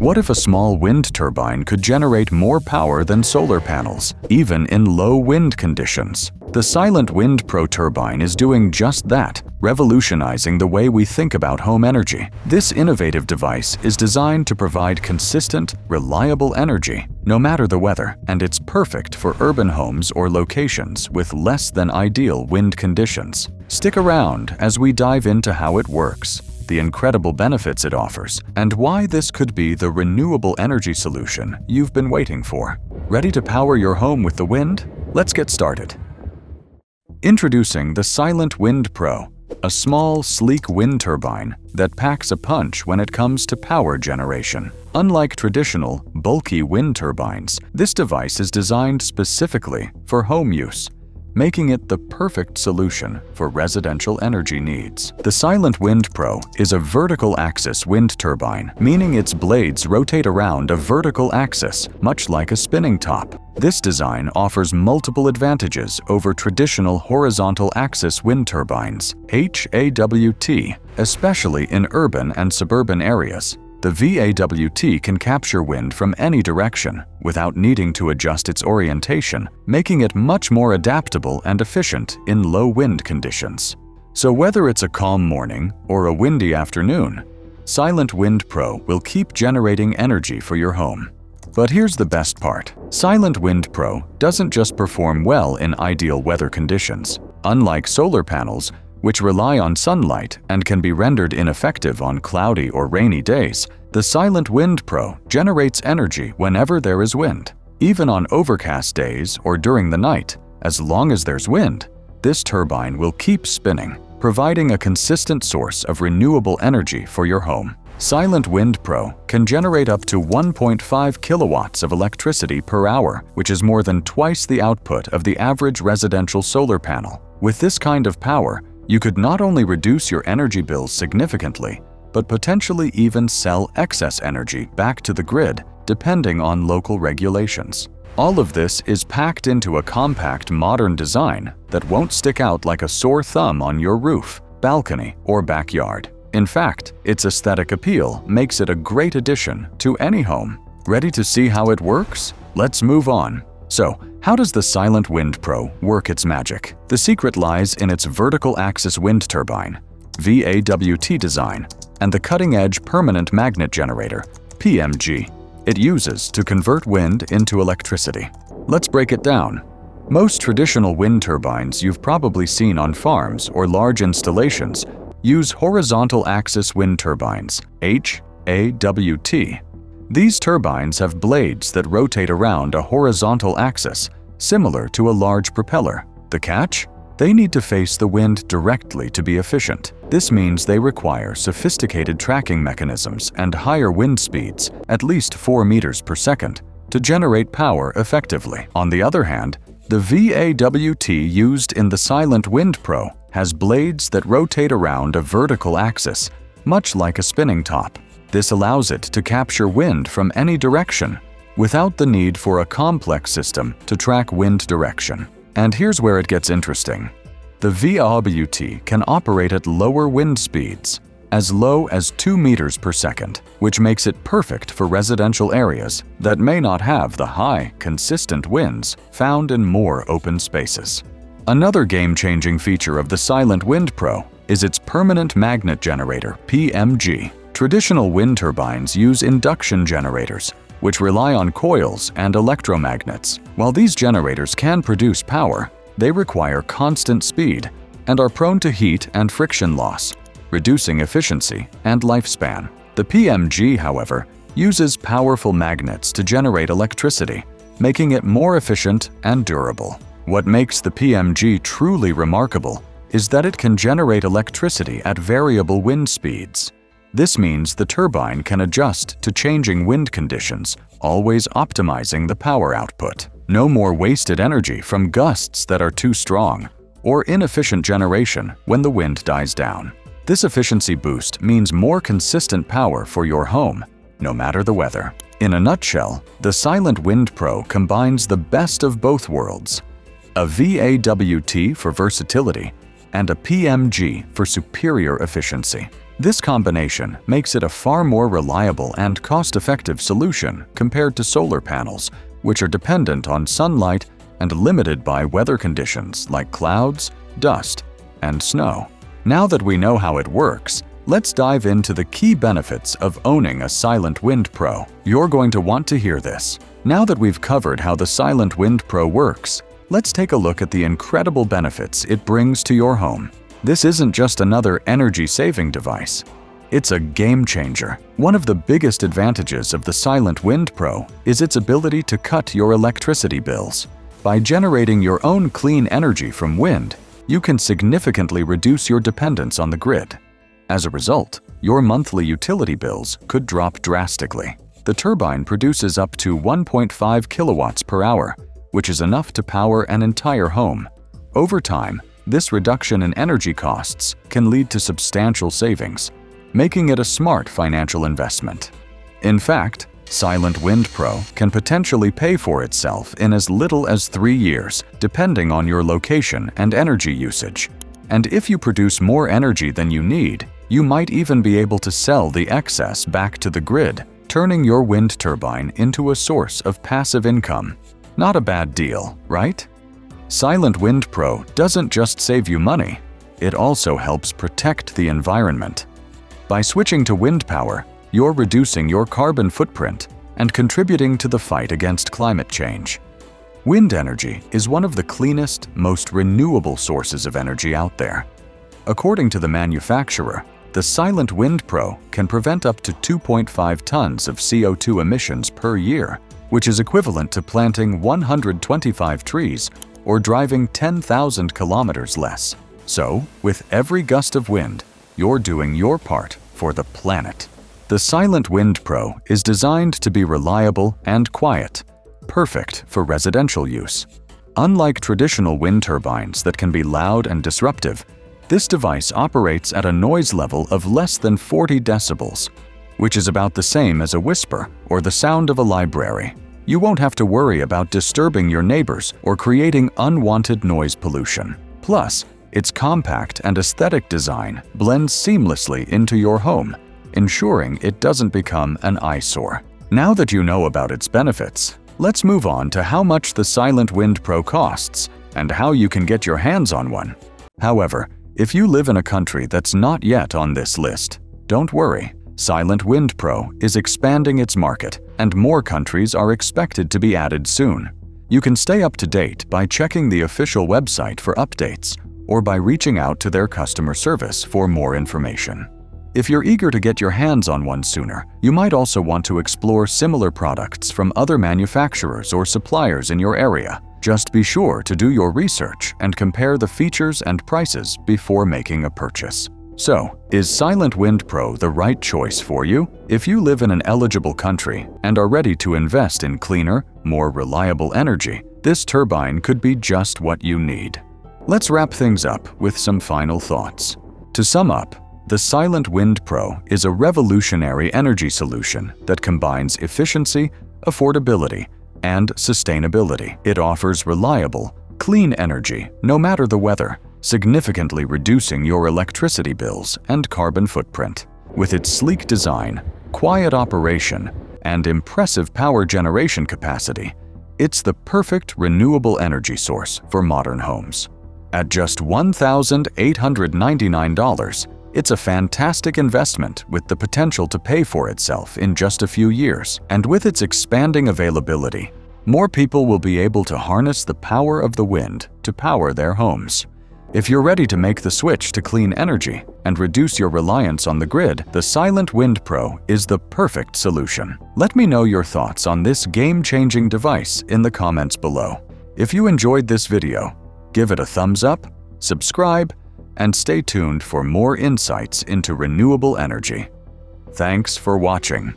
What if a small wind turbine could generate more power than solar panels, even in low wind conditions? The Silent Wind Pro turbine is doing just that, revolutionizing the way we think about home energy. This innovative device is designed to provide consistent, reliable energy, no matter the weather, and it's perfect for urban homes or locations with less than ideal wind conditions. Stick around as we dive into how it works, the incredible benefits it offers, and why this could be the renewable energy solution you've been waiting for. Ready to power your home with the wind? Let's get started. Introducing the Silent Wind Pro, a small, sleek wind turbine that packs a punch when it comes to power generation. Unlike traditional, bulky wind turbines, this device is designed specifically for home use, making it the perfect solution for residential energy needs. The Silent Wind Pro is a vertical axis wind turbine, meaning its blades rotate around a vertical axis, much like a spinning top. This design offers multiple advantages over traditional horizontal axis wind turbines, HAWT, especially in urban and suburban areas. The VAWT can capture wind from any direction without needing to adjust its orientation, making it much more adaptable and efficient in low wind conditions. So whether it's a calm morning or a windy afternoon, Silent Wind Pro will keep generating energy for your home. But here's the best part. Silent Wind Pro doesn't just perform well in ideal weather conditions. Unlike solar panels, which rely on sunlight and can be rendered ineffective on cloudy or rainy days, the Silent Wind Pro generates energy whenever there is wind. Even on overcast days or during the night, as long as there's wind, this turbine will keep spinning, providing a consistent source of renewable energy for your home. Silent Wind Pro can generate up to 1.5 kilowatts of electricity per hour, which is more than twice the output of the average residential solar panel. With this kind of power, you could not only reduce your energy bills significantly, but potentially even sell excess energy back to the grid, depending on local regulations. All of this is packed into a compact, modern design that won't stick out like a sore thumb on your roof, balcony, or backyard. In fact, its aesthetic appeal makes it a great addition to any home. Ready to see how it works? Let's move on. So, how does the Silent Wind Pro work its magic? The secret lies in its vertical axis wind turbine, VAWT design, and the cutting-edge permanent magnet generator, PMG, it uses to convert wind into electricity. Let's break it down. Most traditional wind turbines you've probably seen on farms or large installations use horizontal axis wind turbines, HAWT. These turbines have blades that rotate around a horizontal axis, similar to a large propeller. The catch? They need to face the wind directly to be efficient. This means they require sophisticated tracking mechanisms and higher wind speeds, at least 4 meters per second, to generate power effectively. On the other hand, the VAWT used in the Silent Wind Pro has blades that rotate around a vertical axis, much like a spinning top. This allows it to capture wind from any direction, without the need for a complex system to track wind direction. And here's where it gets interesting. The VAWT can operate at lower wind speeds, as low as 2 meters per second, which makes it perfect for residential areas that may not have the high, consistent winds found in more open spaces. Another game-changing feature of the Silent Wind Pro is its permanent magnet generator, PMG. Traditional wind turbines use induction generators, which rely on coils and electromagnets. While these generators can produce power, they require constant speed and are prone to heat and friction loss, reducing efficiency and lifespan. The PMG, however, uses powerful magnets to generate electricity, making it more efficient and durable. What makes the PMG truly remarkable is that it can generate electricity at variable wind speeds. This means the turbine can adjust to changing wind conditions, always optimizing the power output. No more wasted energy from gusts that are too strong, or inefficient generation when the wind dies down. This efficiency boost means more consistent power for your home, no matter the weather. In a nutshell, the Silent Wind Pro combines the best of both worlds: a VAWT for versatility and a PMG for superior efficiency. This combination makes it a far more reliable and cost-effective solution compared to solar panels, which are dependent on sunlight and limited by weather conditions like clouds, dust, and snow. Now that we know how it works, let's dive into the key benefits of owning a Silent Wind Pro. You're going to want to hear this. Now that we've covered how the Silent Wind Pro works, let's take a look at the incredible benefits it brings to your home. This isn't just another energy-saving device. It's a game changer. One of the biggest advantages of the Silent Wind Pro is its ability to cut your electricity bills. By generating your own clean energy from wind, you can significantly reduce your dependence on the grid. As a result, your monthly utility bills could drop drastically. The turbine produces up to 1.5 kilowatts per hour, which is enough to power an entire home. Over time, this reduction in energy costs can lead to substantial savings, making it a smart financial investment. In fact, Silent Wind Pro can potentially pay for itself in as little as 3 years, depending on your location and energy usage. And if you produce more energy than you need, you might even be able to sell the excess back to the grid, turning your wind turbine into a source of passive income. Not a bad deal, right? Silent Wind Pro doesn't just save you money, it also helps protect the environment. By switching to wind power, you're reducing your carbon footprint and contributing to the fight against climate change. Wind energy is one of the cleanest, most renewable sources of energy out there. According to the manufacturer, the Silent Wind Pro can prevent up to 2.5 tons of CO2 emissions per year, which is equivalent to planting 125 trees or driving 10,000 kilometers less. So, with every gust of wind, you're doing your part for the planet. The Silent Wind Pro is designed to be reliable and quiet, perfect for residential use. Unlike traditional wind turbines that can be loud and disruptive, this device operates at a noise level of less than 40 decibels, which is about the same as a whisper or the sound of a library. You won't have to worry about disturbing your neighbors or creating unwanted noise pollution. Plus, its compact and aesthetic design blends seamlessly into your home, ensuring it doesn't become an eyesore. Now that you know about its benefits, let's move on to how much the Silent Wind Pro costs and how you can get your hands on one. However, if you live in a country that's not yet on this list, don't worry. Silent Wind Pro is expanding its market, and more countries are expected to be added soon. You can stay up to date by checking the official website for updates or by reaching out to their customer service for more information. If you're eager to get your hands on one sooner, you might also want to explore similar products from other manufacturers or suppliers in your area. Just be sure to do your research and compare the features and prices before making a purchase. So, is Silent Wind Pro the right choice for you? If you live in an eligible country and are ready to invest in cleaner, more reliable energy, this turbine could be just what you need. Let's wrap things up with some final thoughts. To sum up, the Silent Wind Pro is a revolutionary energy solution that combines efficiency, affordability, and sustainability. It offers reliable, clean energy no matter the weather, significantly reducing your electricity bills and carbon footprint. With its sleek design, quiet operation, and impressive power generation capacity, it's the perfect renewable energy source for modern homes. At just $1,899, it's a fantastic investment with the potential to pay for itself in just a few years. And with its expanding availability, more people will be able to harness the power of the wind to power their homes. If you're ready to make the switch to clean energy and reduce your reliance on the grid, the Silent Wind Pro is the perfect solution. Let me know your thoughts on this game-changing device in the comments below. If you enjoyed this video, give it a thumbs up, subscribe, and stay tuned for more insights into renewable energy. Thanks for watching.